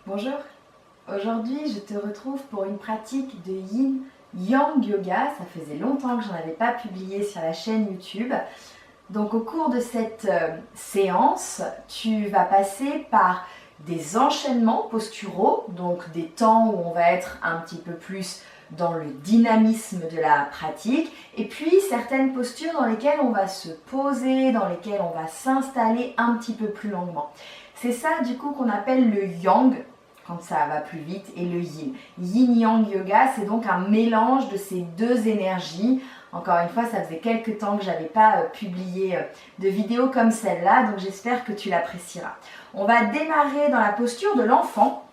Bonjour, aujourd'hui je te retrouve pour une pratique de Yin Yang Yoga. Ça faisait longtemps que j'en avais pas publié sur la chaîne YouTube. Donc au cours de cette séance, tu vas passer par des enchaînements posturaux, donc des temps où on va être un petit peu plus dans le dynamisme de la pratique, et puis certaines postures dans lesquelles on va se poser, dans lesquelles on va s'installer un petit peu plus longuement. C'est ça du coup qu'on appelle le Yang, quand ça va plus vite, et le Yin. Yin-Yang Yoga, c'est donc un mélange de ces deux énergies. Encore une fois, ça faisait quelques temps que je n'avais pas publié de vidéo comme celle-là, donc j'espère que tu l'apprécieras. On va démarrer dans la posture de l'enfant,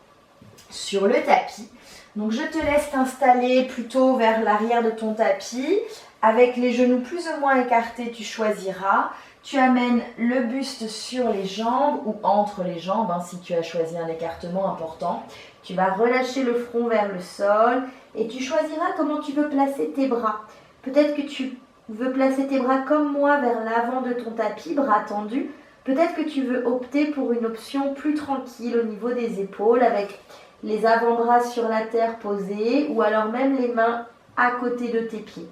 sur le tapis. Donc je te laisse t'installer plutôt vers l'arrière de ton tapis, avec les genoux plus ou moins écartés, tu choisiras. Tu amènes le buste sur les jambes ou entre les jambes, si tu as choisi un écartement important. Tu vas relâcher le front vers le sol et tu choisiras comment tu veux placer tes bras. Peut-être que tu veux placer tes bras comme moi vers l'avant de ton tapis, bras tendus. Peut-être que tu veux opter pour une option plus tranquille au niveau des épaules avec les avant-bras sur la terre posés ou alors même les mains à côté de tes pieds.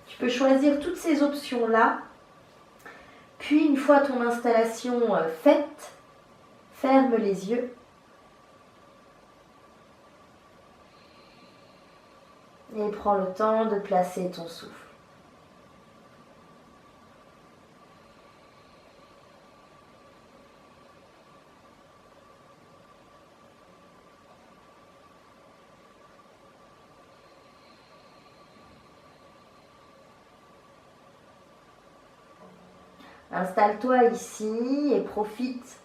Tu peux choisir toutes ces options-là. Puis, une fois ton installation faite, ferme les yeux. Et prends le temps de placer ton souffle. Installe-toi ici et profite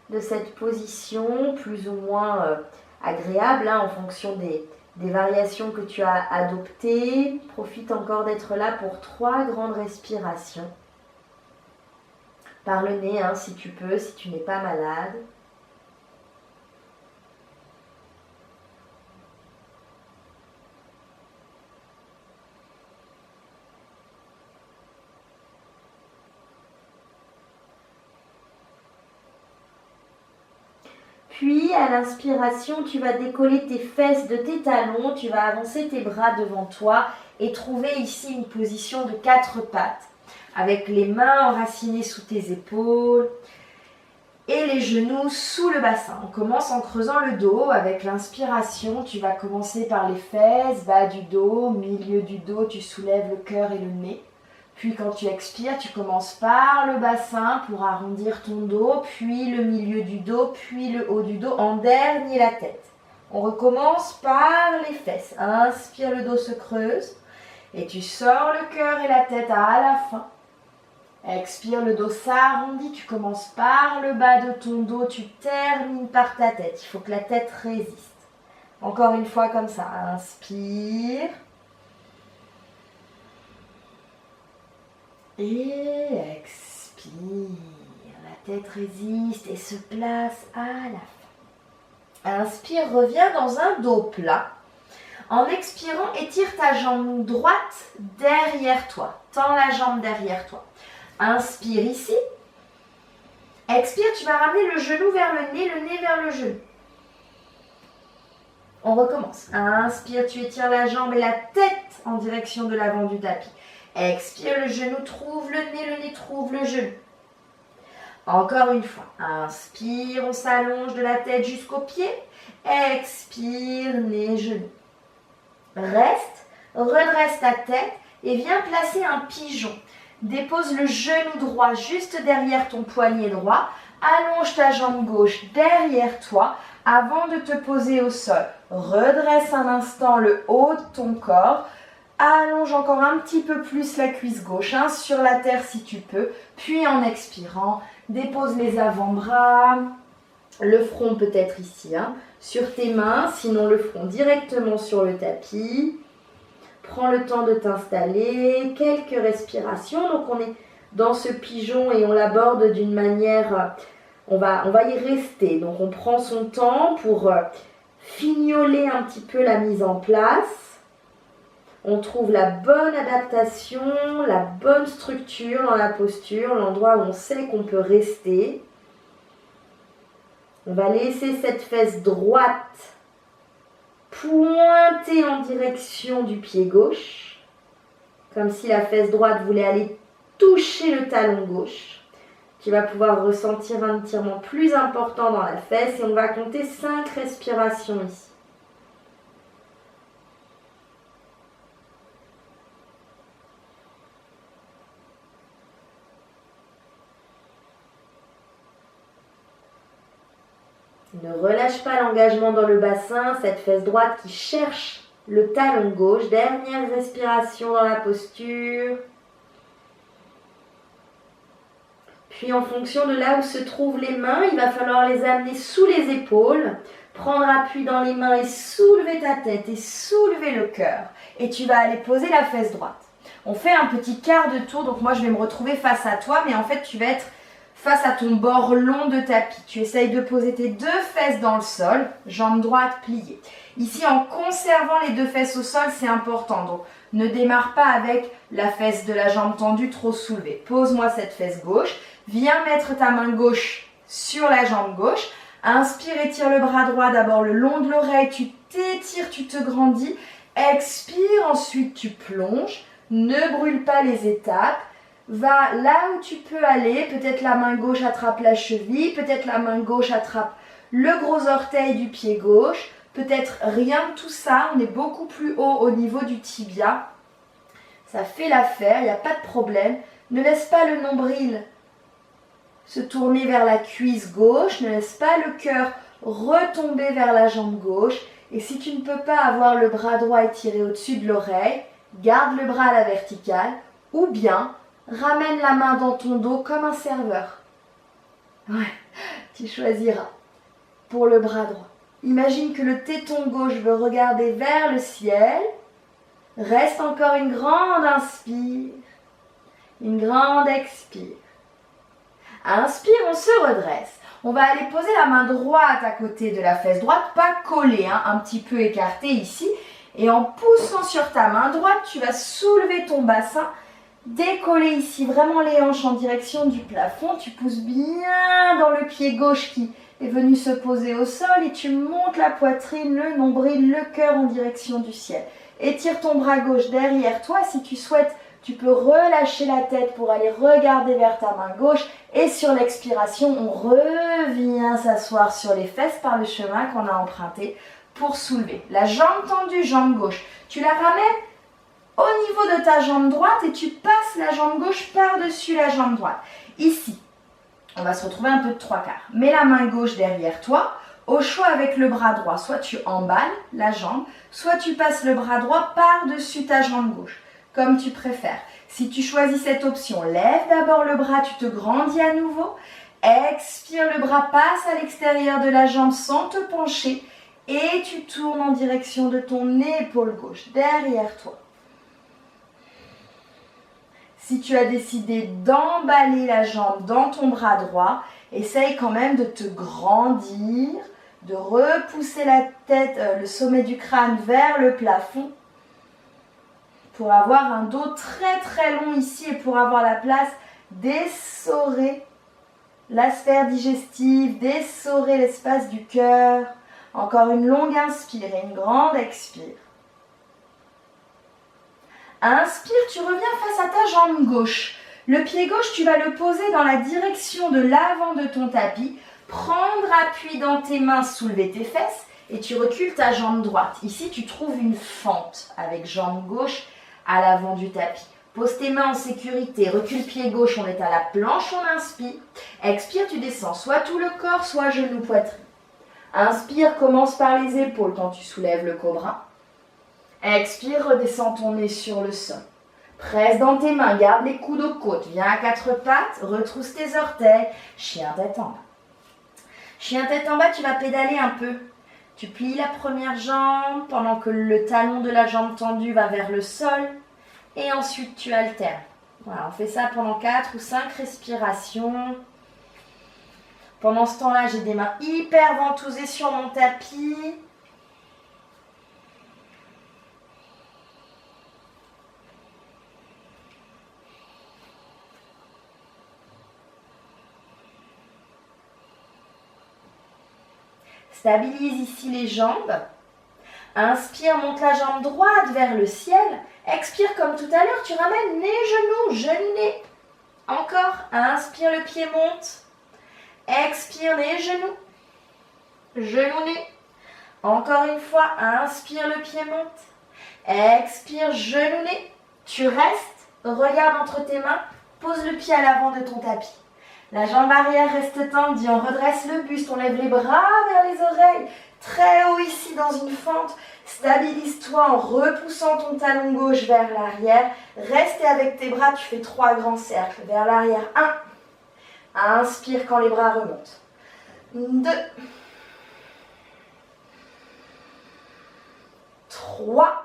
de cette position plus ou moins agréable en fonction des variations que tu as adoptées. Profite encore d'être là pour 3 grandes respirations. Par le nez si tu peux, si tu n'es pas malade. Puis, à l'inspiration, tu vas décoller tes fesses de tes talons, tu vas avancer tes bras devant toi et trouver ici une position de 4 pattes, avec les mains enracinées sous tes épaules et les genoux sous le bassin. On commence en creusant le dos. Avec l'inspiration, tu vas commencer par les fesses, bas du dos, milieu du dos, tu soulèves le cœur et le nez. Puis quand tu expires, tu commences par le bassin pour arrondir ton dos, puis le milieu du dos, puis le haut du dos, en dernier la tête. On recommence par les fesses. Inspire, le dos se creuse et tu sors le cœur et la tête à la fin. Expire, le dos s'arrondit, tu commences par le bas de ton dos, tu termines par ta tête. Il faut que la tête résiste. Encore une fois comme ça. Inspire. Et expire, la tête résiste et se place à la fin. Inspire, reviens dans un dos plat. En expirant, étire ta jambe droite derrière toi. Tends la jambe derrière toi. Inspire ici. Expire, tu vas ramener le genou vers le nez vers le genou. On recommence. Inspire, tu étires la jambe et la tête en direction de l'avant du tapis. Expire, le genou trouve le nez trouve le genou. Encore une fois. Inspire, on s'allonge de la tête jusqu'aux pieds. Expire, nez, genou. Reste, redresse ta tête et viens placer un pigeon. Dépose le genou droit juste derrière ton poignet droit. Allonge ta jambe gauche derrière toi avant de te poser au sol. Redresse un instant le haut de ton corps. Allonge encore un petit peu plus la cuisse gauche sur la terre si tu peux. Puis en expirant, dépose les avant-bras, le front peut-être ici, sur tes mains, sinon le front directement sur le tapis. Prends le temps de t'installer, quelques respirations. Donc on est dans ce pigeon et on l'aborde d'une manière, on va y rester. Donc on prend son temps pour fignoler un petit peu la mise en place. On trouve la bonne adaptation, la bonne structure dans la posture, l'endroit où on sait qu'on peut rester. On va laisser cette fesse droite pointer en direction du pied gauche, comme si la fesse droite voulait aller toucher le talon gauche. Tu vas pouvoir ressentir un étirement plus important dans la fesse et on va compter 5 respirations ici. Ne relâche pas l'engagement dans le bassin, cette fesse droite qui cherche le talon gauche. Dernière respiration dans la posture. Puis en fonction de là où se trouvent les mains, il va falloir les amener sous les épaules, prendre appui dans les mains et soulever ta tête et soulever le cœur. Et tu vas aller poser la fesse droite. On fait un petit quart de tour, donc moi je vais me retrouver face à toi, mais en fait tu vas être face à ton bord long de tapis. Tu essayes de poser tes 2 fesses dans le sol, jambe droite pliée. Ici, en conservant les 2 fesses au sol, c'est important. Donc, ne démarre pas avec la fesse de la jambe tendue trop soulevée. Pose-moi cette fesse gauche. Viens mettre ta main gauche sur la jambe gauche. Inspire, étire le bras droit d'abord le long de l'oreille. Tu t'étires, tu te grandis. Expire, ensuite tu plonges. Ne brûle pas les étapes. Va là où tu peux aller, peut-être la main gauche attrape la cheville, peut-être la main gauche attrape le gros orteil du pied gauche, peut-être rien de tout ça, on est beaucoup plus haut au niveau du tibia. Ça fait l'affaire, il n'y a pas de problème. Ne laisse pas le nombril se tourner vers la cuisse gauche, ne laisse pas le cœur retomber vers la jambe gauche. Et si tu ne peux pas avoir le bras droit étiré au-dessus de l'oreille, garde le bras à la verticale ou bien ramène la main dans ton dos comme un serveur. Ouais, tu choisiras. Pour le bras droit, imagine que le téton gauche veut regarder vers le ciel. Reste encore une grande inspire, une grande expire. Inspire, on se redresse. On va aller poser la main droite à côté de la fesse droite, pas collée, un petit peu écartée ici. Et en poussant sur ta main droite, tu vas soulever ton bassin. Décoller ici vraiment les hanches en direction du plafond. Tu pousses bien dans le pied gauche qui est venu se poser au sol et tu montes la poitrine, le nombril, le cœur en direction du ciel. Étire ton bras gauche derrière toi. Si tu souhaites, tu peux relâcher la tête pour aller regarder vers ta main gauche. Et sur l'expiration, on revient s'asseoir sur les fesses par le chemin qu'on a emprunté pour soulever. La jambe tendue, jambe gauche. Tu la ramènes au niveau de ta jambe droite et tu passes la jambe gauche par-dessus la jambe droite. Ici, on va se retrouver un peu de 3/4. Mets la main gauche derrière toi, au choix avec le bras droit. Soit tu emballes la jambe, soit tu passes le bras droit par-dessus ta jambe gauche, comme tu préfères. Si tu choisis cette option, lève d'abord le bras, tu te grandis à nouveau. Expire, le bras passe à l'extérieur de la jambe sans te pencher et tu tournes en direction de ton épaule gauche, derrière toi. Si tu as décidé d'emballer la jambe dans ton bras droit, essaye quand même de te grandir, de repousser la tête, le sommet du crâne vers le plafond pour avoir un dos très très long ici et pour avoir la place d'essorer la sphère digestive, d'essorer l'espace du cœur. Encore une longue inspire et une grande expire. Inspire, tu reviens face à ta jambe gauche. Le pied gauche, tu vas le poser dans la direction de l'avant de ton tapis. Prendre appui dans tes mains, soulever tes fesses et tu recules ta jambe droite. Ici, tu trouves une fente avec jambe gauche à l'avant du tapis. Pose tes mains en sécurité, recule pied gauche, on est à la planche, on inspire. Expire, tu descends soit tout le corps, soit genou, poitrine. Inspire, commence par les épaules quand tu soulèves le cobra. Expire, redescends ton nez sur le sol. Presse dans tes mains, garde les coudes aux côtes. Viens à 4 pattes, retrousse tes orteils. Chien tête en bas. Chien tête en bas, tu vas pédaler un peu. Tu plies la première jambe pendant que le talon de la jambe tendue va vers le sol. Et ensuite, tu alternes. Voilà, on fait ça pendant 4 ou 5 respirations. Pendant ce temps-là, j'ai des mains hyper ventousées sur mon tapis. Stabilise ici les jambes. Inspire, monte la jambe droite vers le ciel. Expire comme tout à l'heure, tu ramènes nez, genou, genou, nez. Encore, inspire, le pied monte. Expire, nez, genou. Genou, nez. Encore une fois, inspire, le pied monte. Expire, genou, nez. Tu restes, regarde entre tes mains, pose le pied à l'avant de ton tapis. La jambe arrière reste tendue, on redresse le buste, on lève les bras vers les oreilles. Très haut ici dans une fente. Stabilise-toi en repoussant ton talon gauche vers l'arrière. Reste avec tes bras, tu fais 3 grands cercles vers l'arrière. 1. Inspire quand les bras remontent. 2. 3.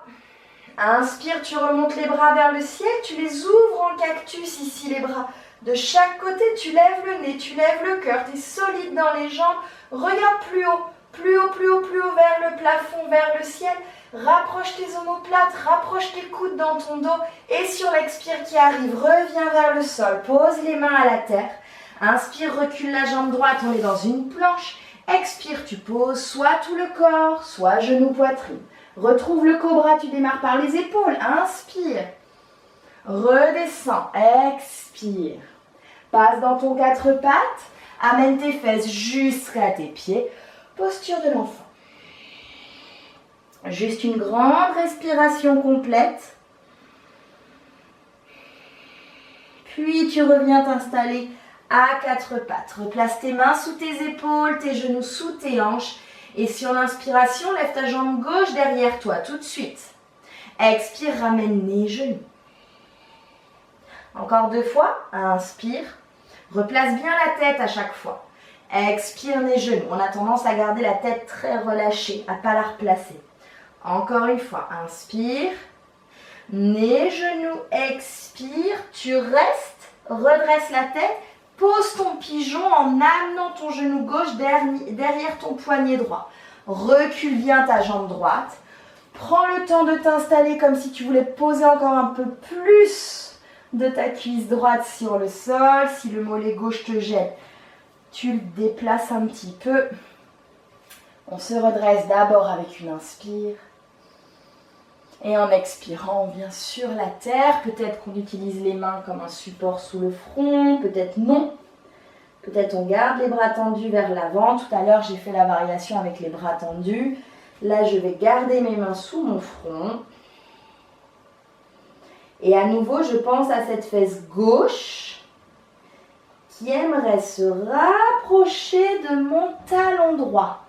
Inspire, tu remontes les bras vers le ciel, tu les ouvres en cactus ici les bras. De chaque côté, tu lèves le nez, tu lèves le cœur, tu es solide dans les jambes. Regarde plus haut, plus haut, plus haut, plus haut vers le plafond, vers le ciel. Rapproche tes omoplates, rapproche tes coudes dans ton dos. Et sur l'expire qui arrive, reviens vers le sol, pose les mains à la terre. Inspire, recule la jambe droite, on est dans une planche. Expire, tu poses soit tout le corps, soit genou, poitrine. Retrouve le cobra, tu démarres par les épaules. Inspire. Redescends. Expire. Passe dans ton 4 pattes. Amène tes fesses jusqu'à tes pieds. Posture de l'enfant. Juste une grande respiration complète. Puis tu reviens t'installer à 4 pattes. Replace tes mains sous tes épaules, tes genoux sous tes hanches. Et sur l'inspiration, lève ta jambe gauche derrière toi tout de suite. Expire, ramène nez, genoux. Encore 2 fois. Inspire. Replace bien la tête à chaque fois. Expire, nez, genoux. On a tendance à garder la tête très relâchée, à ne pas la replacer. Encore une fois. Inspire. Nez, genoux. Expire. Tu restes. Redresse la tête. Pose ton pigeon en amenant ton genou gauche derrière ton poignet droit. Recule bien ta jambe droite. Prends le temps de t'installer comme si tu voulais poser encore un peu plus de ta cuisse droite sur le sol. Si le mollet gauche te gêne, tu le déplaces un petit peu. On se redresse d'abord avec une inspire. Et en expirant, on vient sur la terre. Peut-être qu'on utilise les mains comme un support sous le front, peut-être non. Peut-être on garde les bras tendus vers l'avant. Tout à l'heure, j'ai fait la variation avec les bras tendus. Là, je vais garder mes mains sous mon front. Et à nouveau, je pense à cette fesse gauche qui aimerait se rapprocher de mon talon droit.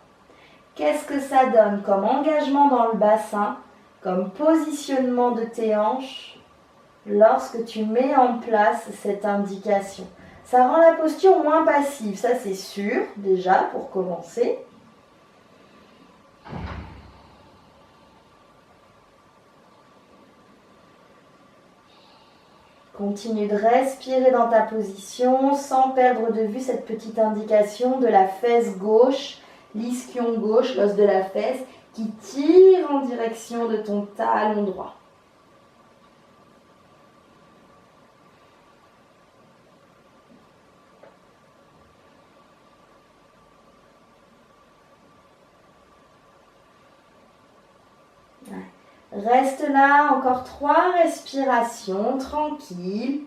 Qu'est-ce que ça donne comme engagement dans le bassin ? Comme positionnement de tes hanches lorsque tu mets en place cette indication. Ça rend la posture moins passive, ça c'est sûr, déjà pour commencer. Continue de respirer dans ta position sans perdre de vue cette petite indication de la fesse gauche, l'ischio gauche, l'os de la fesse, qui tire en direction de ton talon droit. Reste là, encore 3 respirations, tranquille.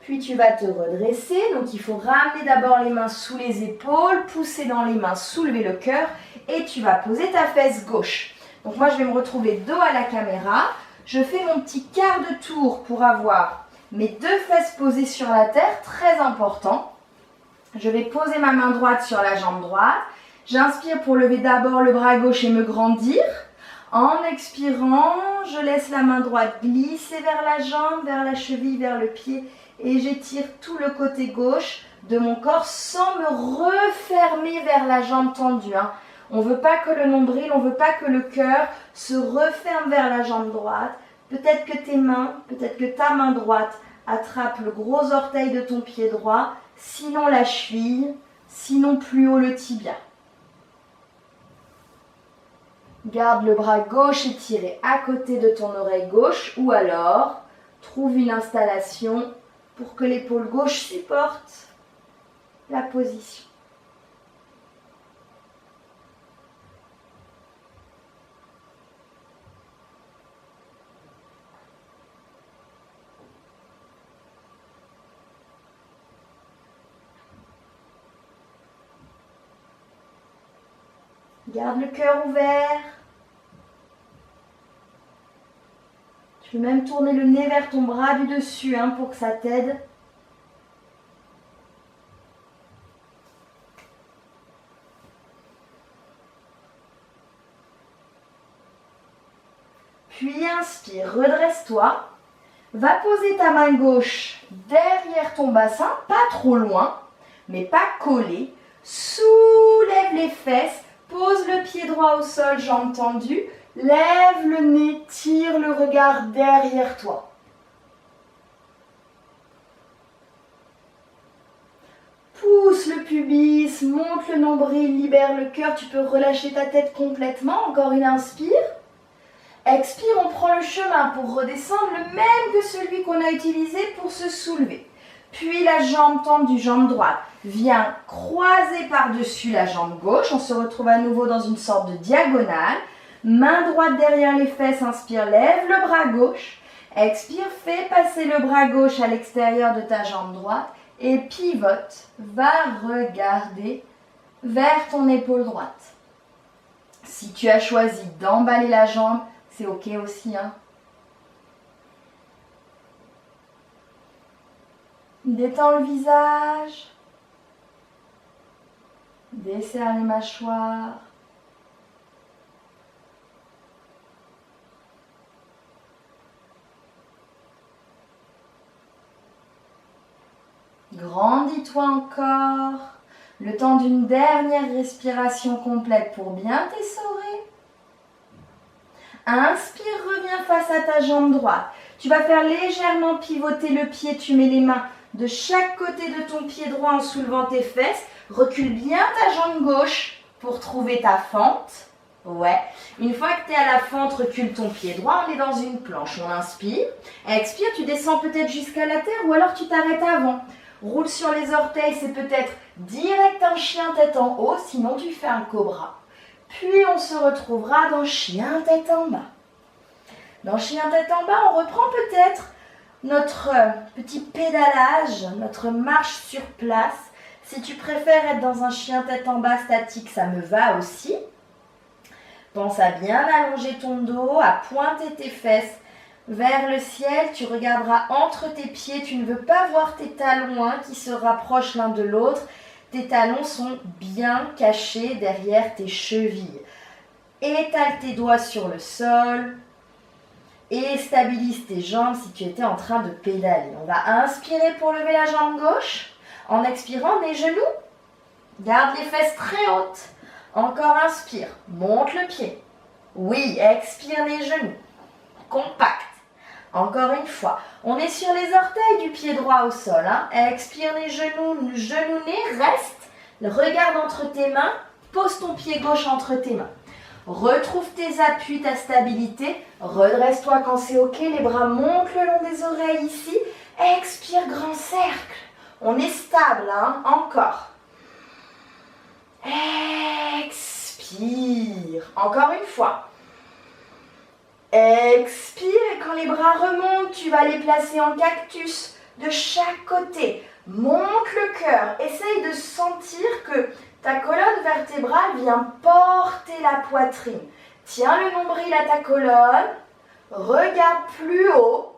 Puis tu vas te redresser, donc il faut ramener d'abord les mains sous les épaules, pousser dans les mains, soulever le cœur et tu vas poser ta fesse gauche. Donc moi je vais me retrouver dos à la caméra, je fais mon petit quart de tour pour avoir mes 2 fesses posées sur la terre, très important. Je vais poser ma main droite sur la jambe droite, j'inspire pour lever d'abord le bras gauche et me grandir. En expirant, je laisse la main droite glisser vers la jambe, vers la cheville, vers le pied. Et j'étire tout le côté gauche de mon corps sans me refermer vers la jambe tendue. On ne veut pas que le nombril, on ne veut pas que le cœur se referme vers la jambe droite. Peut-être que tes mains, peut-être que ta main droite attrape le gros orteil de ton pied droit, sinon la cheville, sinon plus haut le tibia. Garde le bras gauche étiré à côté de ton oreille gauche ou alors trouve une installation pour que l'épaule gauche supporte la position. Garde le cœur ouvert. Tu peux même tourner le nez vers ton bras du dessus pour que ça t'aide. Puis inspire, redresse-toi. Va poser ta main gauche derrière ton bassin, pas trop loin, mais pas collé. Soulève les fesses, pose le pied droit au sol, jambes tendues. Lève le nez, tire le regard derrière toi. Pousse le pubis, monte le nombril, libère le cœur. Tu peux relâcher ta tête complètement. Encore une inspire. Expire, on prend le chemin pour redescendre, le même que celui qu'on a utilisé pour se soulever. Puis la jambe tendue, jambe droite, vient croiser par-dessus la jambe gauche. On se retrouve à nouveau dans une sorte de diagonale. Main droite derrière les fesses, inspire, lève le bras gauche. Expire, fais passer le bras gauche à l'extérieur de ta jambe droite et pivote, va regarder vers ton épaule droite. Si tu as choisi d'emballer la jambe, c'est ok aussi. Détends le visage, desserre les mâchoires. Grandis-toi encore, le temps d'une dernière respiration complète pour bien t'essorer. Inspire, reviens face à ta jambe droite. Tu vas faire légèrement pivoter le pied, tu mets les mains de chaque côté de ton pied droit en soulevant tes fesses. Recule bien ta jambe gauche pour trouver ta fente. Ouais. Une fois que tu es à la fente, recule ton pied droit. On est dans une planche. On inspire. Expire, tu descends peut-être jusqu'à la terre ou alors tu t'arrêtes avant. Roule sur les orteils, c'est peut-être direct un chien tête en haut, sinon tu fais un cobra. Puis on se retrouvera dans chien tête en bas. Dans chien tête en bas, on reprend peut-être notre petit pédalage, notre marche sur place. Si tu préfères être dans un chien tête en bas statique, ça me va aussi. Pense à bien allonger ton dos, à pointer tes fesses vers le ciel. Tu regarderas entre tes pieds, tu ne veux pas voir tes talons qui se rapprochent l'un de l'autre. Tes talons sont bien cachés derrière tes chevilles. Étale tes doigts sur le sol et stabilise tes jambes si tu étais en train de pédaler. On va inspirer pour lever la jambe gauche. En expirant, les genoux. Garde les fesses très hautes. Encore inspire, monte le pied. Oui, expire les genoux. Compact. Encore une fois, on est sur les orteils du pied droit au sol. Expire les genoux, nez, reste. Regarde entre tes mains, pose ton pied gauche entre tes mains. Retrouve tes appuis, ta stabilité. Redresse-toi quand c'est ok, les bras montent le long des oreilles ici. Expire, grand cercle. On est stable, encore. Expire. Encore une fois. Expire et quand les bras remontent, tu vas les placer en cactus de chaque côté. Monte le cœur. Essaye de sentir que ta colonne vertébrale vient porter la poitrine. Tiens le nombril à ta colonne. Regarde plus haut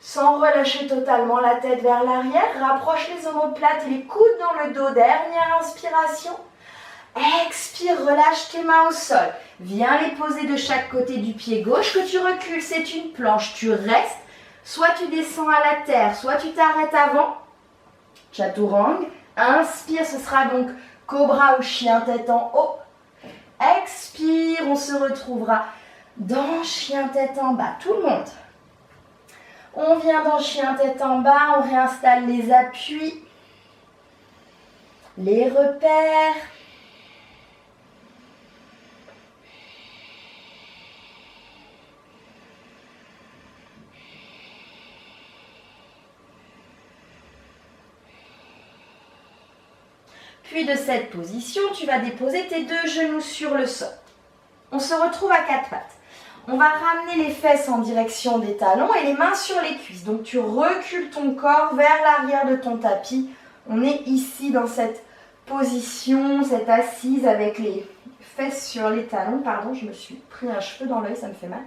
sans relâcher totalement la tête vers l'arrière. Rapproche les omoplates et les coudes dans le dos. Dernière inspiration. Expire, relâche tes mains au sol. Viens les poser de chaque côté du pied gauche. Que tu recules, c'est une planche. Tu restes. Soit tu descends à la terre, soit tu t'arrêtes avant. Chaturanga. Inspire, ce sera donc cobra ou chien tête en haut. Expire, on se retrouvera dans chien tête en bas. Tout le monde. On vient dans chien tête en bas, on réinstalle les appuis, les repères. Puis de cette position, tu vas déposer tes 2 genoux sur le sol. On se retrouve à 4 pattes. On va ramener les fesses en direction des talons et les mains sur les cuisses. Donc tu recules ton corps vers l'arrière de ton tapis. On est ici dans cette position, cette assise avec les fesses sur les talons. Pardon, je me suis pris un cheveu dans l'œil, ça me fait mal.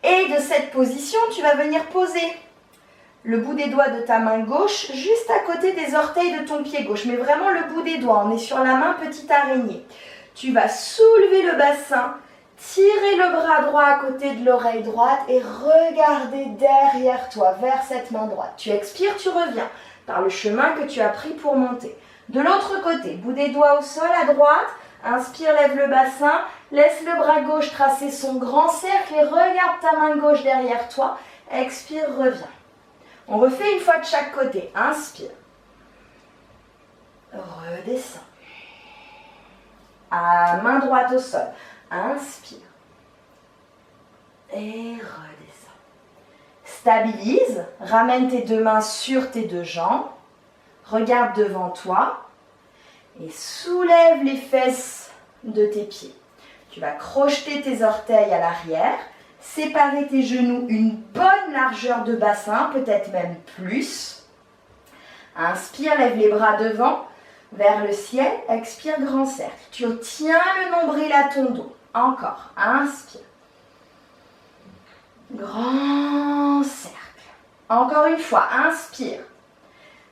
Et de cette position, tu vas venir poser le bout des doigts de ta main gauche juste à côté des orteils de ton pied gauche. Mais vraiment le bout des doigts, on est sur la main petite araignée. Tu vas soulever le bassin, tirer le bras droit à côté de l'oreille droite et regarder derrière toi, vers cette main droite. Tu expires, tu reviens par le chemin que tu as pris pour monter. De l'autre côté, bout des doigts au sol à droite, inspire, lève le bassin, laisse le bras gauche tracer son grand cercle et regarde ta main gauche derrière toi. Expire, reviens. On refait une fois de chaque côté. Inspire. Redescends. Main droite au sol. Inspire. Et redescends. Stabilise. Ramène tes 2 mains sur tes 2 jambes. Regarde devant toi. Et soulève les fesses de tes pieds. Tu vas crocheter tes orteils à l'arrière. Séparer tes genoux une bonne largeur de bassin, peut-être même plus. Inspire, lève les bras devant, vers le ciel. Expire, grand cercle. Tu tiens le nombril à ton dos. Encore. Inspire. Grand cercle. Encore une fois. Inspire.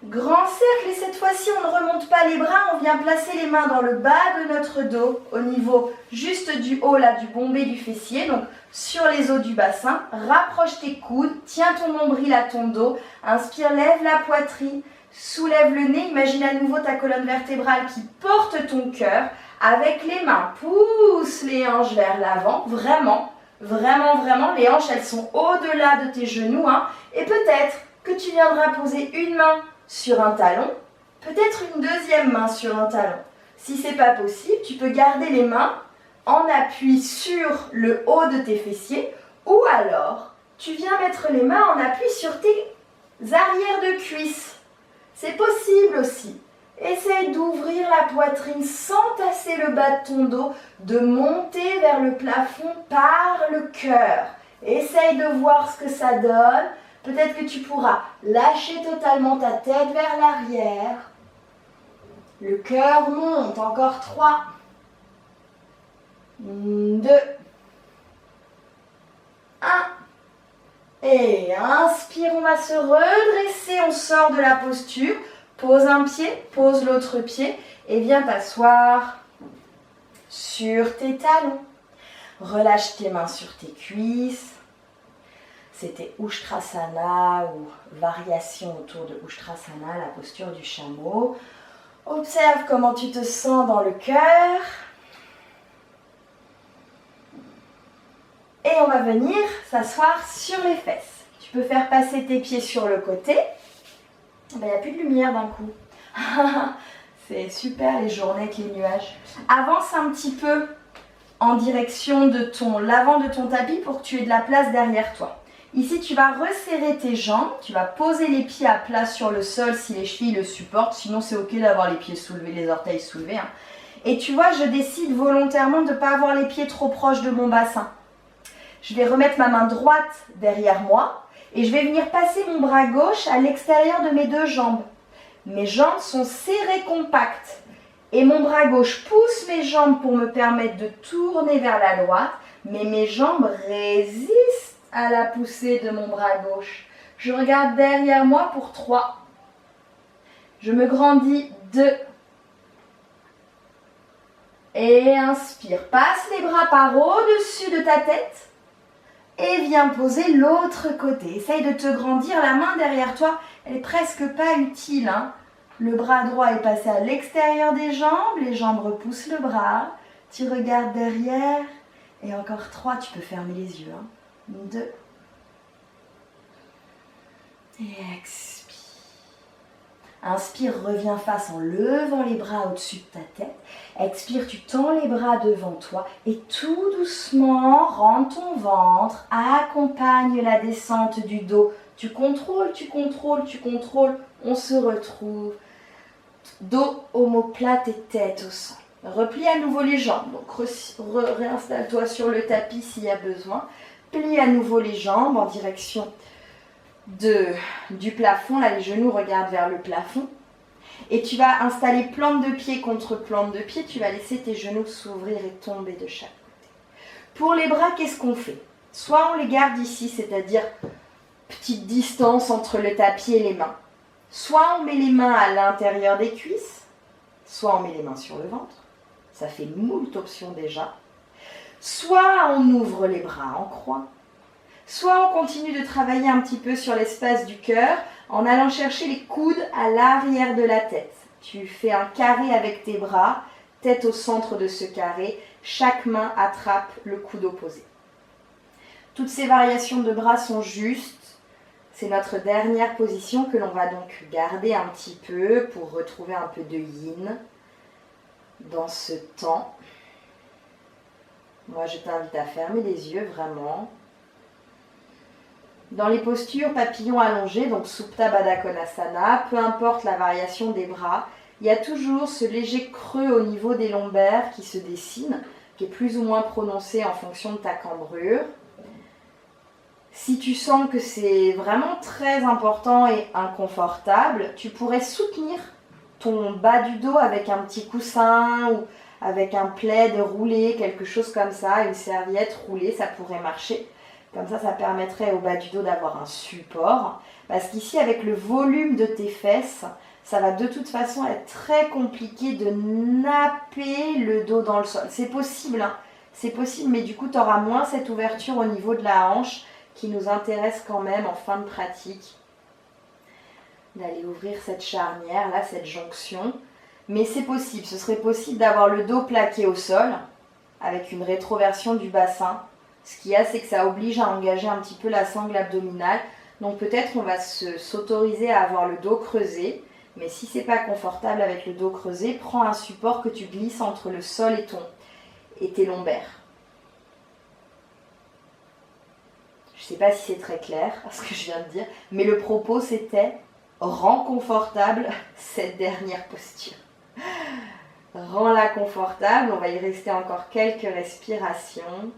Grand cercle et cette fois-ci on ne remonte pas les bras, on vient placer les mains dans le bas de notre dos, au niveau juste du haut là, du bombé du fessier, donc sur les os du bassin. Rapproche tes coudes, tiens ton nombril à ton dos, inspire, lève la poitrine, soulève le nez, imagine à nouveau ta colonne vertébrale qui porte ton cœur. Avec les mains, pousse les hanches vers l'avant, vraiment, vraiment, vraiment, les hanches elles sont au-delà de tes genoux, hein, et peut-être que tu viendras poser une main sur un talon, peut-être une deuxième main sur un talon. Si ce n'est pas possible, tu peux garder les mains en appui sur le haut de tes fessiers ou alors tu viens mettre les mains en appui sur tes arrières de cuisses. C'est possible aussi. Essaye d'ouvrir la poitrine sans tasser le bas de ton dos, de monter vers le plafond par le cœur. Essaye de voir ce que ça donne. Peut-être que tu pourras lâcher totalement ta tête vers l'arrière. Le cœur monte. Encore 3, 2, 1. Et inspire, on va se redresser, on sort de la posture. Pose un pied, pose l'autre pied et viens t'asseoir sur tes talons. Relâche tes mains sur tes cuisses. C'était Ushtrasana ou variation autour de Ushtrasana, la posture du chameau. Observe comment tu te sens dans le cœur. Et on va venir s'asseoir sur les fesses. Tu peux faire passer tes pieds sur le côté. Il n'y a plus de lumière d'un coup. C'est super les journées avec les nuages. Avance un petit peu en direction de l'avant de ton tapis pour que tu aies de la place derrière toi. Ici, tu vas resserrer tes jambes, tu vas poser les pieds à plat sur le sol si les chevilles le supportent, sinon c'est ok d'avoir les pieds soulevés, les orteils soulevés. Hein. Et tu vois, je décide volontairement de ne pas avoir les pieds trop proches de mon bassin. Je vais remettre ma main droite derrière moi et je vais venir passer mon bras gauche à l'extérieur de mes 2 jambes. Mes jambes sont serrées compactes et mon bras gauche pousse mes jambes pour me permettre de tourner vers la droite, mais mes jambes résistent à la poussée de mon bras gauche. Je regarde derrière moi pour 3. Je me grandis 2. Et inspire. Passe les bras par au-dessus de ta tête et viens poser l'autre côté. Essaye de te grandir. La main derrière toi, elle est presque pas utile. Hein. Le bras droit est passé à l'extérieur des jambes. Les jambes repoussent le bras. Tu regardes derrière. Et encore 3, tu peux fermer les yeux. Hein. 2. Et expire. Inspire, reviens face en levant les bras au-dessus de ta tête. Expire, tu tends les bras devant toi et tout doucement, rentre ton ventre, accompagne la descente du dos. Tu contrôles, tu contrôles, tu contrôles. On se retrouve Dos omoplate et tête au sol. Replie à nouveau les jambes. Donc réinstalle-toi sur le tapis s'il y a besoin. Plie à nouveau les jambes en direction du plafond. Là, les genoux regardent vers le plafond. Et tu vas installer plante de pied contre plante de pied. Tu vas laisser tes genoux s'ouvrir et tomber de chaque côté. Pour les bras, qu'est-ce qu'on fait? Soit on les garde ici, c'est-à-dire petite distance entre le tapis et les mains. Soit on met les mains à l'intérieur des cuisses, soit on met les mains sur le ventre. Ça fait moult options déjà. Soit on ouvre les bras en croix. Soit on continue de travailler un petit peu sur l'espace du cœur en allant chercher les coudes à l'arrière de la tête. Tu fais un carré avec tes bras, tête au centre de ce carré. Chaque main attrape le coude opposé. Toutes ces variations de bras sont justes. C'est notre dernière position que l'on va donc garder un petit peu pour retrouver un peu de yin dans ce temps. Moi, je t'invite à fermer les yeux, vraiment. Dans les postures papillon allongé, donc Supta Baddha Konasana, peu importe la variation des bras, il y a toujours ce léger creux au niveau des lombaires qui se dessine, qui est plus ou moins prononcé en fonction de ta cambrure. Si tu sens que c'est vraiment très important et inconfortable, tu pourrais soutenir ton bas du dos avec un petit coussin ou avec un plaid roulé, quelque chose comme ça, une serviette roulée, ça pourrait marcher. Comme ça permettrait au bas du dos d'avoir un support. Parce qu'ici, avec le volume de tes fesses, ça va de toute façon être très compliqué de napper le dos dans le sol. C'est possible, hein, c'est possible, mais du coup, tu auras moins cette ouverture au niveau de la hanche qui nous intéresse quand même en fin de pratique. D'aller ouvrir cette charnière, là, cette jonction. Mais c'est possible, ce serait possible d'avoir le dos plaqué au sol avec une rétroversion du bassin. Ce qu'il y a, c'est que ça oblige à engager un petit peu la sangle abdominale. Donc peut-être on va s'autoriser à avoir le dos creusé. Mais si c'est pas confortable avec le dos creusé, prends un support que tu glisses entre le sol et tes lombaires. Je ne sais pas si c'est très clair ce que je viens de dire, mais le propos c'était rends confortable cette dernière posture. Rends-la confortable, on va y rester encore quelques respirations.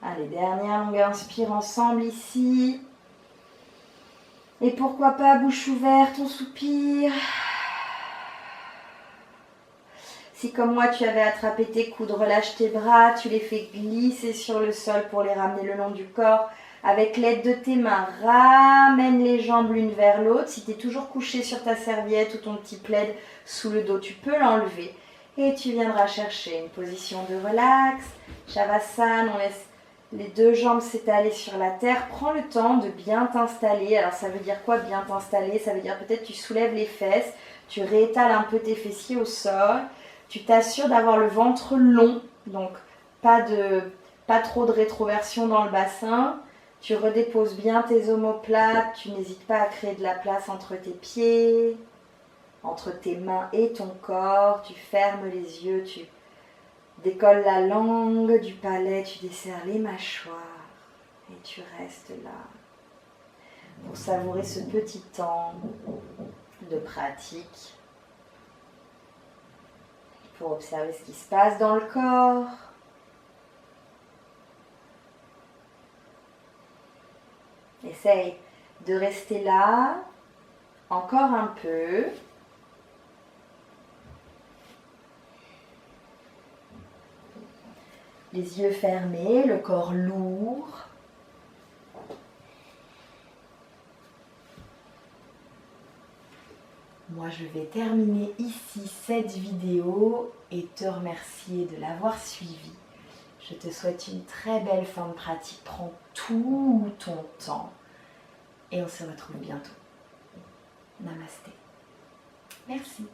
Allez, dernière longue inspire ensemble ici. Et pourquoi pas, bouche ouverte, on soupire. Si comme moi tu avais attrapé tes coudes, relâche tes bras, tu les fais glisser sur le sol pour les ramener le long du corps. Avec l'aide de tes mains, ramène les jambes l'une vers l'autre. Si tu es toujours couché sur ta serviette ou ton petit plaid sous le dos, tu peux l'enlever. Et tu viendras chercher une position de relax. Shavasana, on laisse les deux jambes s'étaler sur la terre. Prends le temps de bien t'installer. Alors ça veut dire quoi bien t'installer? Ça veut dire peut-être tu soulèves les fesses, tu réétales un peu tes fessiers au sol. Tu t'assures d'avoir le ventre long, donc pas trop de rétroversion dans le bassin. Tu redéposes bien tes omoplates, tu n'hésites pas à créer de la place entre tes pieds, entre tes mains et ton corps. Tu fermes les yeux, tu décolles la langue du palais, tu desserres les mâchoires et tu restes là pour savourer ce petit temps de pratique, pour observer ce qui se passe dans le corps. Essaye de rester là, encore un peu. Les yeux fermés, le corps lourd. Moi, je vais terminer ici cette vidéo et te remercier de l'avoir suivie. Je te souhaite une très belle fin de pratique. Prends tout ton temps et on se retrouve bientôt. Namasté. Merci.